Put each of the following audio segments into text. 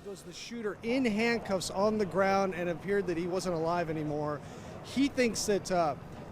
was the shooter in handcuffs on the ground, and it appeared that he wasn't alive anymore. He thinks that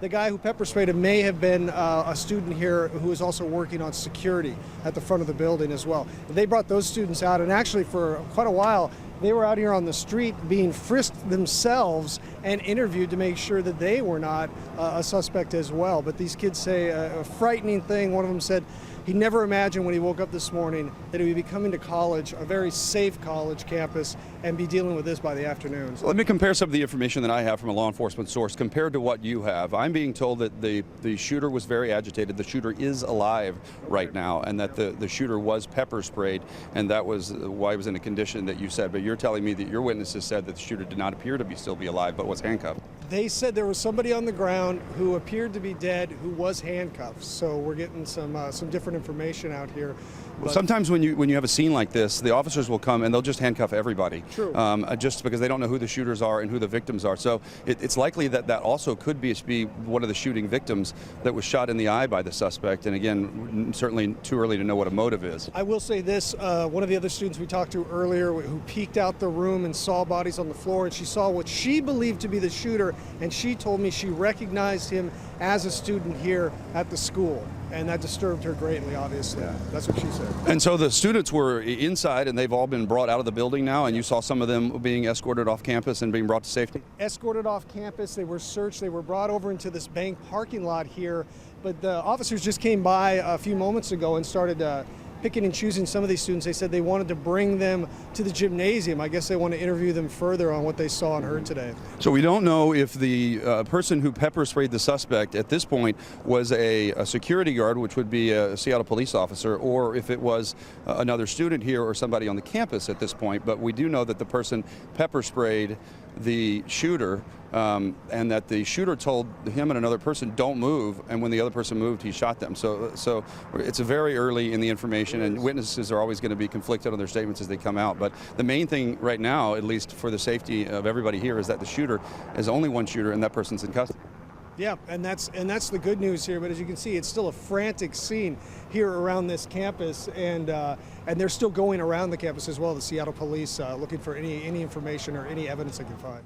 the guy who pepper sprayed him may have been a student here who was also working on security at the front of the building as well. They brought those students out, and actually for quite a while they were out here on the street being frisked themselves and interviewed to make sure that they were not a suspect as well. But these kids say a frightening thing. One of them said he never imagined when he woke up this morning that he would be coming to college, a very safe college campus, and be dealing with this by the afternoon. Let me compare some of the information that I have from a law enforcement source compared to what you have. I'm being told that the shooter was very agitated. The shooter is alive right now, and that the shooter was pepper sprayed, and that was why he was in a condition that you said. But you're telling me that your witnesses said that the shooter did not appear to still be alive, but was handcuffed. They said there was somebody on the ground who appeared to be dead who was handcuffed. So we're getting some different information out here. Well, sometimes when you have a scene like this, the officers will come and they'll just handcuff everybody. True. Just because they don't know who the shooters are and who the victims are. So it's likely that also could be one of the shooting victims that was shot in the eye by the suspect. And again, certainly too early to know what a motive is. I will say this, one of the other students we talked to earlier who peeked out the room and saw bodies on the floor, and she saw what she believed to be the shooter, and she told me she recognized him as a student here at the school. And that disturbed her greatly, obviously. Yeah. That's what she said. And so the students were inside, and they've all been brought out of the building now, and you saw some of them being escorted off campus and being brought to safety? Escorted off campus, they were searched, they were brought over into this bank parking lot here, but the officers just came by a few moments ago and started picking and choosing some of these students. They said they wanted to bring them to the gymnasium. I guess they want to interview them further on what they saw and heard today. So we don't know if the person who pepper sprayed the suspect at this point was a security guard, which would be a Seattle police officer, or if it was another student here or somebody on the campus at this point. But we do know that the person pepper sprayed the shooter, and that the shooter told him and another person, don't move, and when the other person moved, he shot them. So it's very early in the information, and witnesses are always going to be conflicted on their statements as they come out. But the main thing right now, at least for the safety of everybody here, is that the shooter is only one shooter, and that person's in custody. Yeah, and that's the good news here. But as you can see, it's still a frantic scene here around this campus, and they're still going around the campus as well. The Seattle police looking for any information or any evidence they can find.